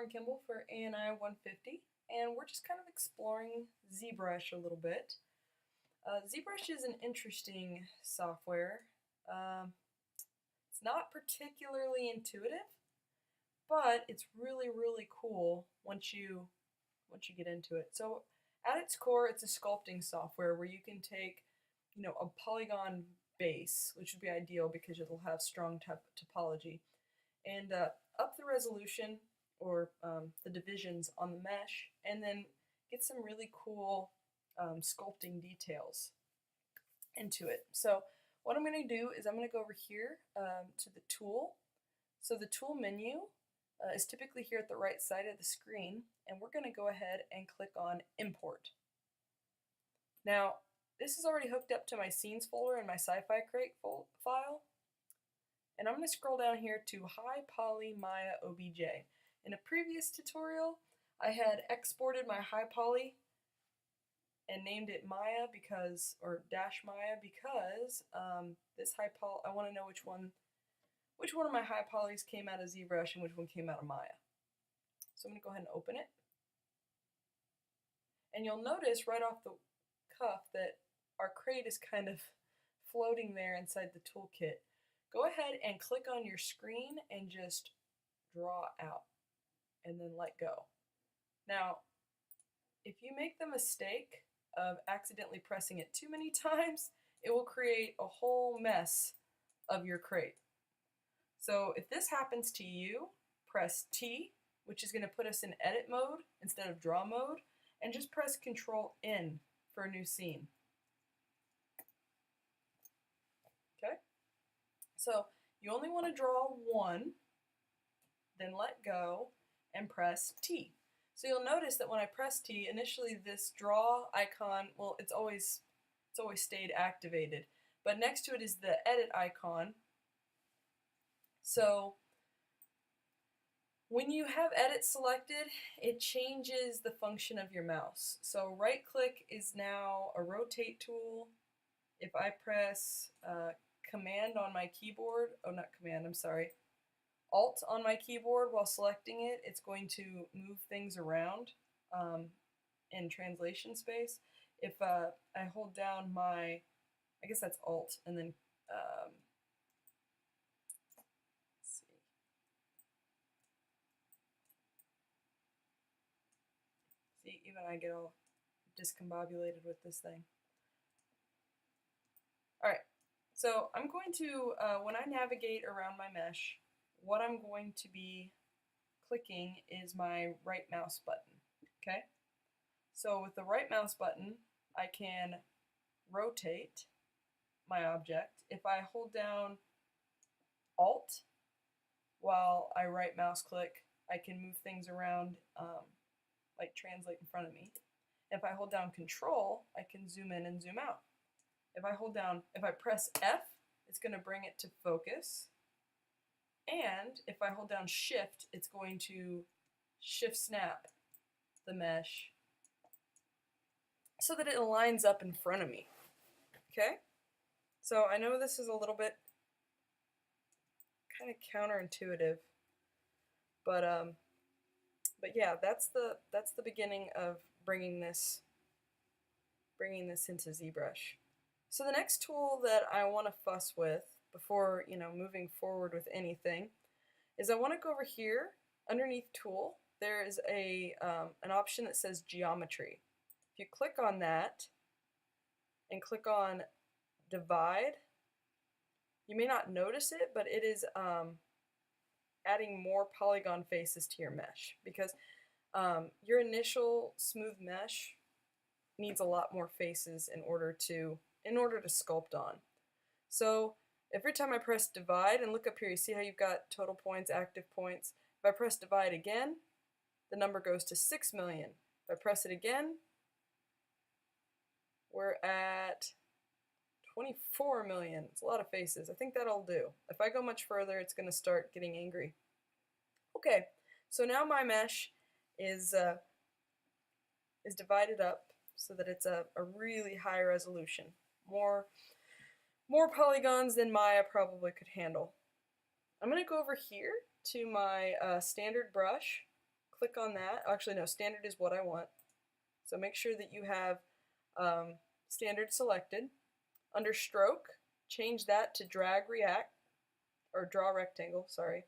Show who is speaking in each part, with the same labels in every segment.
Speaker 1: Kimball for ANI 150, and we're just kind of exploring ZBrush a little bit. ZBrush is an interesting software. It's not particularly intuitive, but it's really cool once you get into it. So at its core, it's a sculpting software where you can take, a polygon base, which would be ideal because it'll have strong topology, and up the resolution or the divisions on the mesh, and then get some really cool sculpting details into it. So what I'm going to do is I'm going to go over here to the tool. So the tool menu is typically here at the right side of the screen, and we're going to go ahead and click on import. Now this is already hooked up to my scenes folder in my SciFi crate file, and I'm going to scroll down here to High Poly Maya OBJ. In a previous tutorial, I had exported my high poly and named it Maya because, or dash Maya, because this high poly, I want to know which one of my high polys came out of ZBrush and which one came out of Maya. So I'm going to go ahead and open it. And you'll notice right off the cuff that our crate is kind of floating there inside the toolkit. Go ahead and click on your screen and just draw out, and then let go. Now, if you make the mistake of accidentally pressing it too many times, it will create a whole mess of your crate. So if this happens to you, press T, which is going to put us in edit mode instead of draw mode, and just press Control N for a new scene. Okay? So you only want to draw one, then let go, and press T. So you'll notice that when I press T, initially this draw icon, well, it's always stayed activated, but next to it is the edit icon. So when you have edit selected, it changes the function of your mouse. So right click is now a rotate tool. If I press command on my keyboard, oh not command, I'm sorry, Alt on my keyboard while selecting it, it's going to move things around in translation space. If I hold down my, I guess that's Alt, and then let's see, even I get all discombobulated with this thing. All right, so I'm going to, when I navigate around my mesh, what I'm going to be clicking is my right mouse button, okay? So with the right mouse button, I can rotate my object. If I hold down Alt while I right mouse click, I can move things around, like translate in front of me. If I hold down Control, I can zoom in and zoom out. If I press F, it's going to bring it to focus. And if I hold down Shift, it's going to shift snap the mesh so that it lines up in front of me. Okay? So I know this is a little bit kind of counterintuitive, but yeah, that's the beginning of bringing this into ZBrush. So the next tool that I want to fuss with before moving forward with anything is I want to go over here underneath Tool. There is an option that says Geometry. If you click on that and click on Divide, you may not notice it, but it is adding more polygon faces to your mesh, because your initial smooth mesh needs a lot more faces in order to sculpt on. So every time I press divide, and look up here, you see how you've got total points, active points. If I press divide again, the number goes to 6 million. If I press it again, we're at 24 million. It's a lot of faces. I think that'll do. If I go much further, it's going to start getting angry. Okay, so now my mesh is divided up so that it's a really high resolution. More polygons than Maya probably could handle. I'm going to go over here to my standard brush, click on that. Actually, no, standard is what I want. So make sure that you have standard selected. Under stroke, change that to drag react, or draw rectangle, sorry.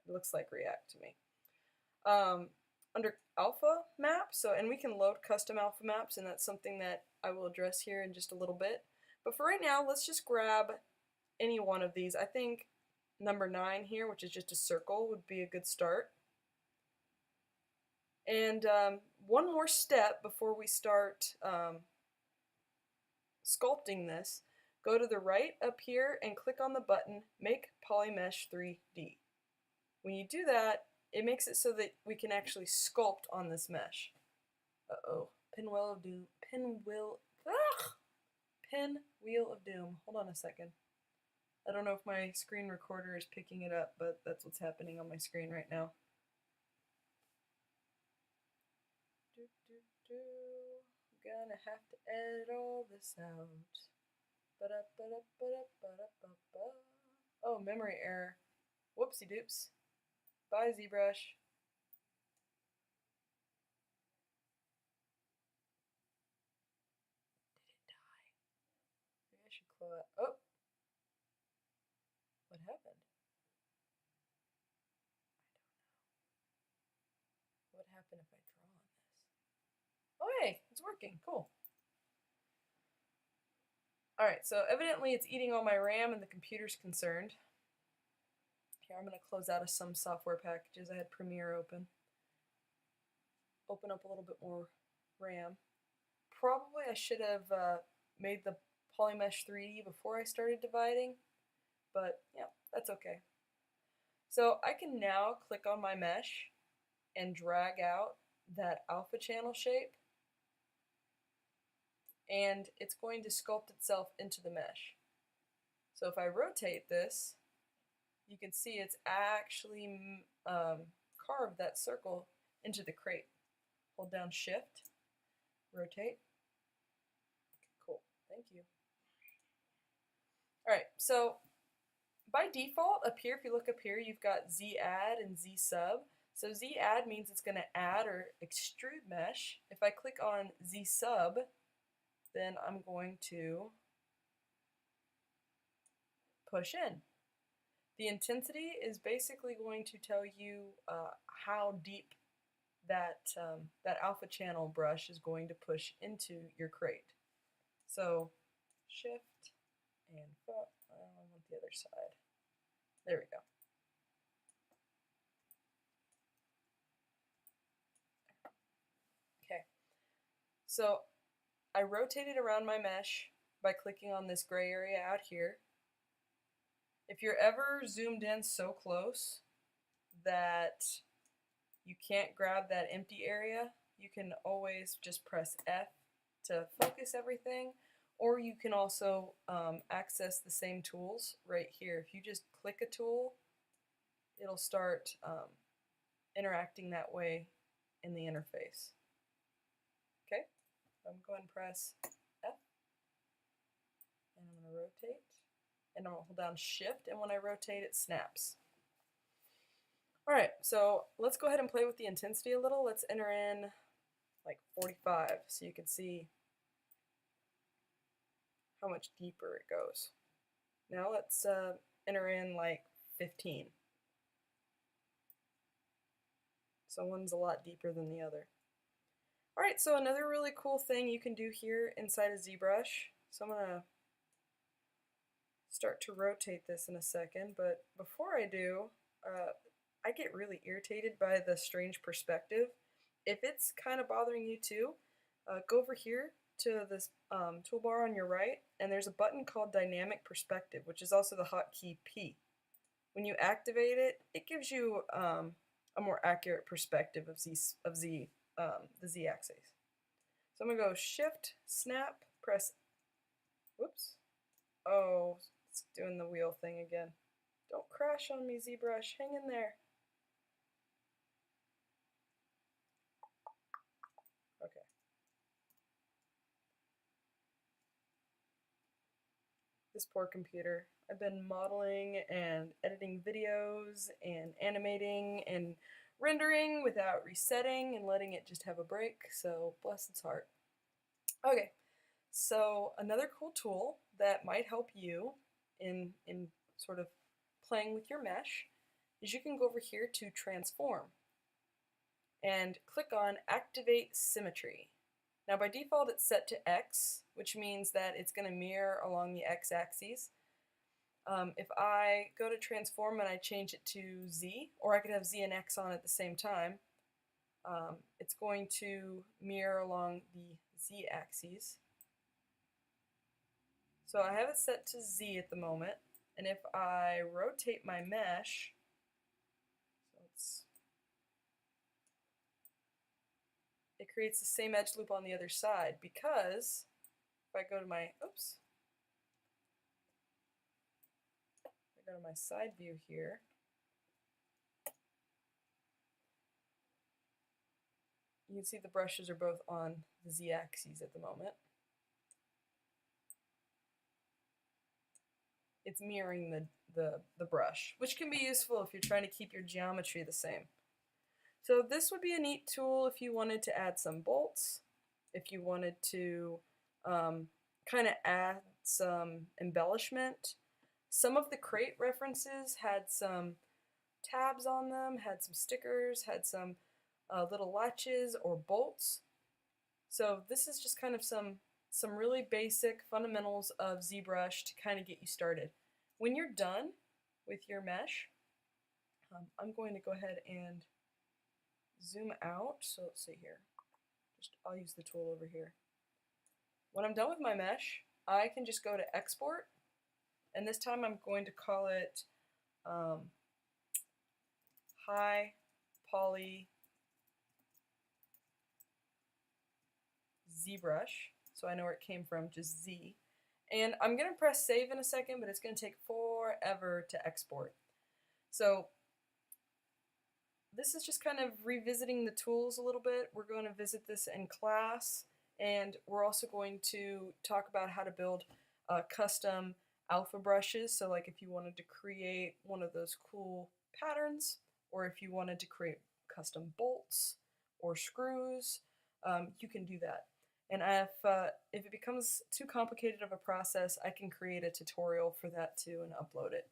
Speaker 1: It looks like react to me. Under alpha map, and we can load custom alpha maps, and that's something that I will address here in just a little bit. But for right now, let's just grab any one of these. I think number 9 here, which is just a circle, would be a good start. And one more step before we start sculpting this. Go to the right up here and click on the button, Make Polymesh 3D. When you do that, it makes it so that we can actually sculpt on this mesh. Uh-oh. Pinwheel of Doom. Pinwheel of Doom. Hold on a second. I don't know if my screen recorder is picking it up, but that's what's happening on my screen right now. Gonna have to edit all this out. Oh, memory error. Whoopsie doops. Bye, ZBrush. Did it die? Maybe I should close it. Oh! What happened? I don't know. What happened if I draw on this? Oh, hey, it's working. Cool. Alright, so evidently it's eating all my RAM and the computer's concerned. Here, I'm going to close out of some software packages. I had Premiere open. Open up a little bit more RAM. Probably I should have made the Polymesh 3D before I started dividing, but yeah, that's okay. So I can now click on my mesh and drag out that alpha channel shape, and it's going to sculpt itself into the mesh. So if I rotate this, you can see it's actually carved that circle into the crate. Hold down Shift, rotate. Cool, thank you. Alright, so by default up here, if you look up here, you've got Z add and Z sub. So Z add means it's going to add or extrude mesh. If I click on Z sub, then I'm going to push in. The intensity is basically going to tell you how deep that alpha channel brush is going to push into your crate. So Shift and I want the other side. There we go. Okay. So I rotated around my mesh by clicking on this gray area out here. If you're ever zoomed in so close that you can't grab that empty area, you can always just press F to focus everything, or you can also access the same tools right here. If you just click a tool, it'll start interacting that way in the interface. Okay, I'm going to press F, and I'm going to rotate. And I'm going to hold down Shift, and when I rotate, it snaps. Alright, so let's go ahead and play with the intensity a little. Let's enter in like 45 so you can see how much deeper it goes. Now let's enter in like 15. So one's a lot deeper than the other. Alright, so another really cool thing you can do here inside of ZBrush. So I'm going to start to rotate this in a second, but before I do, I get really irritated by the strange perspective. If it's kind of bothering you too, go over here to this toolbar on your right, and there's a button called Dynamic Perspective, which is also the hotkey P. When you activate it, it gives you a more accurate perspective of the z-axis. So I'm going to go Shift, Snap, press, whoops, oh, it's doing the wheel thing again. Don't crash on me, ZBrush, hang in there. Okay. This poor computer. I've been modeling and editing videos and animating and rendering without resetting and letting it just have a break, so bless its heart. Okay, so another cool tool that might help you in sort of playing with your mesh is you can go over here to transform and click on activate symmetry. Now by default it's set to X, which means that it's going to mirror along the X axis. If I go to transform and I change it to Z, or I could have Z and X on at the same time, it's going to mirror along the Z axis. So I have it set to Z at the moment, and if I rotate my mesh, so it creates the same edge loop on the other side, because if I go to my, go to my side view here, you can see the brushes are both on the Z-axis at the moment. It's mirroring the brush, which can be useful if you're trying to keep your geometry the same. So this would be a neat tool if you wanted to add some bolts, if you wanted to kind of add some embellishment. Some of the crate references had some tabs on them, had some stickers, had some little latches or bolts. So this is just kind of some really basic fundamentals of ZBrush to kind of get you started. When you're done with your mesh, I'm going to go ahead and zoom out. So let's see here. I'll use the tool over here. When I'm done with my mesh, I can just go to export, and this time I'm going to call it high poly ZBrush, so I know where it came from, just Z. And I'm going to press save in a second, but it's going to take forever to export. So this is just kind of revisiting the tools a little bit. We're going to visit this in class, and we're also going to talk about how to build custom alpha brushes. So like if you wanted to create one of those cool patterns, or if you wanted to create custom bolts or screws, you can do that. And if it becomes too complicated of a process, I can create a tutorial for that too and upload it.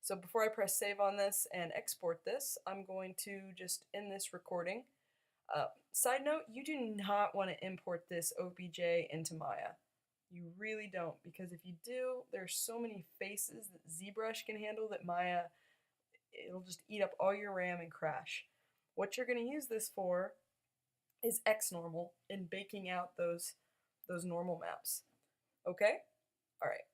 Speaker 1: So before I press save on this and export this, I'm going to just end this recording. Side note, you do not want to import this OBJ into Maya. You really don't, because if you do, there's so many faces that ZBrush can handle that Maya, it'll just eat up all your RAM and crash. What you're going to use this for is XNormal in baking out those normal maps. Okay? All right.